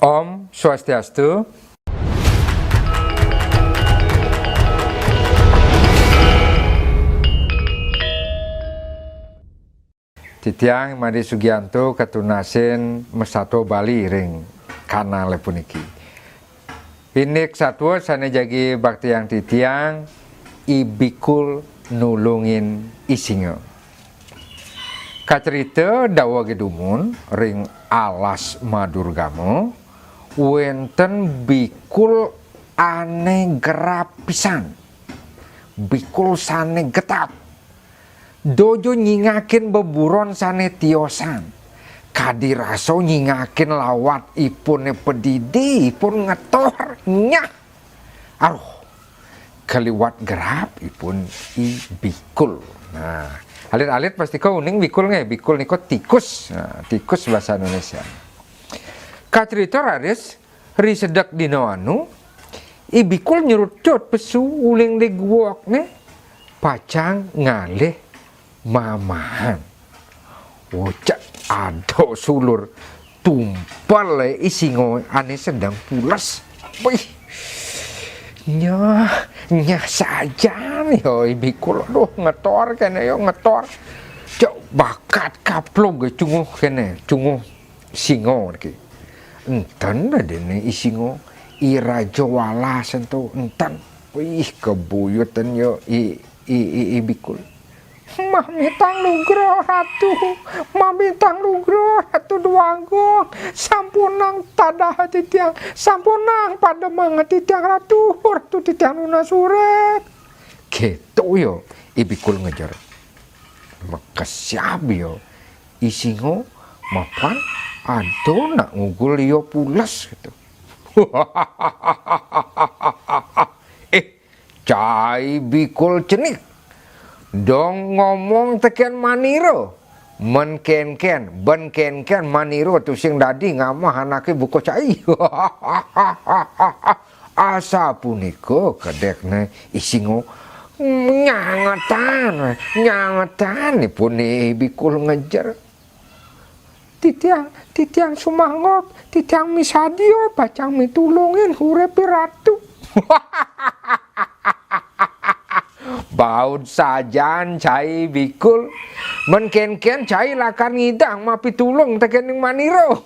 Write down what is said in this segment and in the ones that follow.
Om Swastiastu. Titiang Madi Sugianto ketunasin mesato Bali ring kanal puniki. Inik satwa sana jagi bakti yang titiang ibikul nulungin isingo. Kacerita dawa gedumun ring alas Madurgamo wenten bikul ane gerap pisan. Bikul sane getap. Dojo nyingakin beburon sane tiosan. Kadiraso nyingakin lawat ipun pedidi ipun ngetor nyah. Aruh, keliwat gerap ipun i bikul. Nah, alit-alit pasti kau uning bikul nge, bikul niko tikus. Nah, tikus bahasa Indonesia. Kacerita raris risedak dino anu i bikul nyurucut pesu uling de guok ne pacang ngalih mamahan. Wocak ado sulur tumpal isingo ane sedang pulas. Wih, nyah saja nih ibikul. Aduh ngetor kene yo ngetor. Cok bakat kaplog cunguh kene cunguh singo ki. Enten dene isingo irajo wala sentuh enten. Wih kebuyutan yo ibikul. Mamitang nugroh ratu, mamitang nugroh ratu duagung, sampunang tadah titiang, sampunang pada mangat titiang ratu titiang luna suret. Gitu yo, ibikul ngejar. Makasiab yo, isingo mapan ado nak ngugul yo pulas gitu. Cai bikul cenik. Dong ngomong teken maniro menken-ken ben-ken-ken maniro tu sing dadi ngamah anake buko cai. Asa puniko kedekne isingo nyangetan pun bikul ngejer. Titiang sumangot, titiang misadio pacang mitulungin hurepi ratu. Baud sajan cai bikul menken-ken cai lakar ngidang mapi tulung tekening maniro.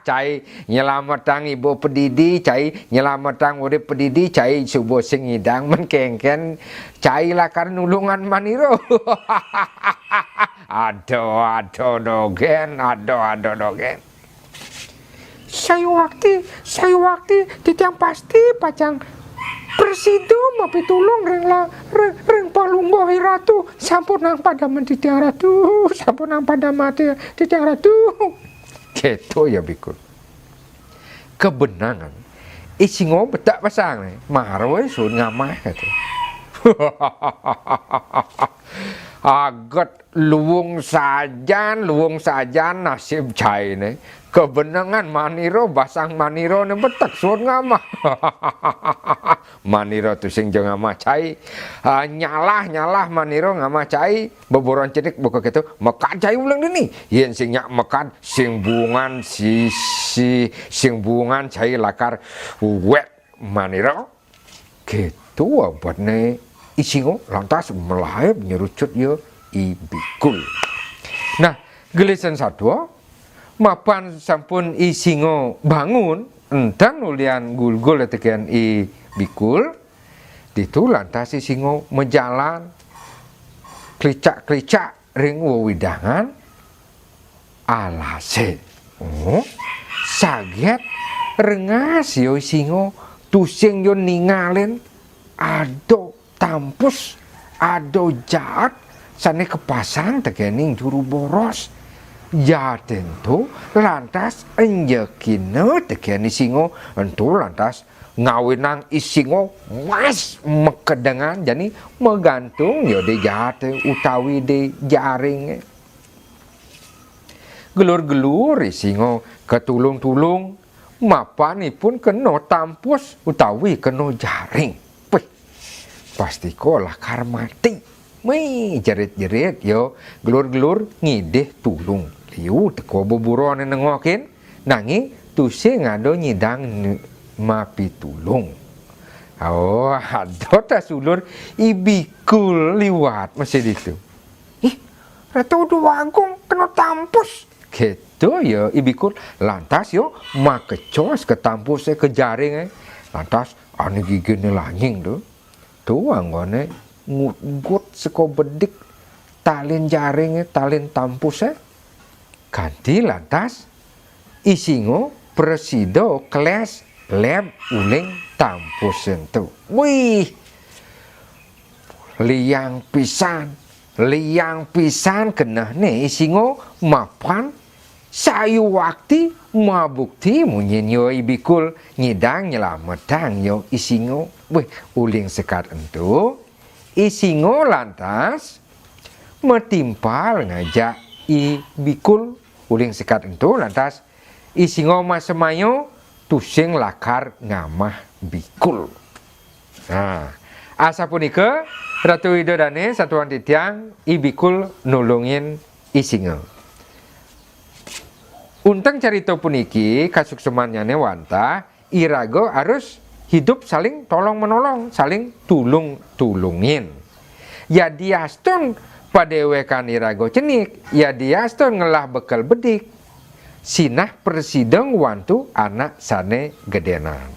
Cai nyelamatang ibu pedidi, cai nyelamatang urip pedidi, cai subuh sing ngidang menken-ken cai lakar nulungan maniro. Ado dogen. Saya waktu titiang pasti pacang Presido mapi tulung ring palunggo ratu sampun nang pada titiang ratu sampun nang pada mati titiang ratu. Gitu ya bikul. Kebenangan isingo betak pasang nih marwe sun ngamah gitu. Agat luwung sajan nasib cai nih. Kebenangan maniro basang maniro ne betak sun ngamah. Maniro tu sing jeung ngamah cai nyalah maniro ngamah cai beboron cedik buka gitu mekan cai ulang deuni yen sing nyak mekan sing bungan cai lakar wet maniro gitu buatne isingo lantas melahep nyerucut yo ibikul. Nah gelisan sadua mapan sampun isingo bangun entan ulian gulgul tekan i bikul ditu lantas isingo mejalan klicak ring wewidangan alase saget rengas yo isingo tusing yo ningalen ado tampus ado jaat sane kepasang tekening juru boros. Ya tentu lantas enjekine tekan isingo entu lantas ngawinang isingo mas mekedengan jadi megantung ya de jate utawi de jaring. Gelur-gelur isingo ketulung-tulung mapanipun kena tampus utawi kena jaring. Wih, pasti kolah karmati. Mei jerit-jerit yo gelur-gelur ngideh tulung. Liu teko beburon nengokin nanging tusing ngado nyidang mapitulung. Oh, ada tak sulur ibikul liwat masih itu. Ih, ratu dua agung kena tampus. Gitu ya ibikul. Lantas yo makecos ke tampus ke jaring. Lantas ane gigine lanying tu. Tuh anggone ngugut seko bedik talin jaring talin tampus ganti lantas isingo presido kelas lem uling tampus itu. Wih, liang pisan kena nih isingo mapan sayu waktu mabukti munyenyo ibikul nyidang nyelametang yo isingo. Wih, uling sekat itu isingo lantas metimpal ngajak ibikul uling sekat itu lantas isingo masemayo tusing lakar ngamah bikul. Nah, asa punika Ratu Widodane satuan titiang ibikul nulungin isingo. Untang carita puniki kasuksemannya wanta irago harus hidup saling tolong menolong, saling tulungin. Ya diaston padewekan irago cenik, ya diaston ngelah bekal bedik. Sinah persideng wantu anak sane gedenan.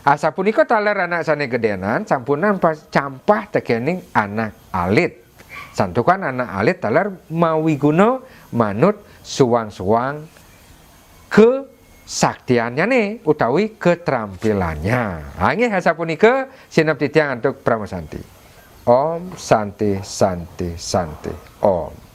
Asa punika taler anak sane gedenan sampunan pas campah tekening anak alit. Santukan anak alit taler mawiguna manut suwang-suwang ke saktiannya nih utawi keterampilannya. Angin asa punika sinap titiang antuk Pramasanti. Om Santi Santi Santi Om.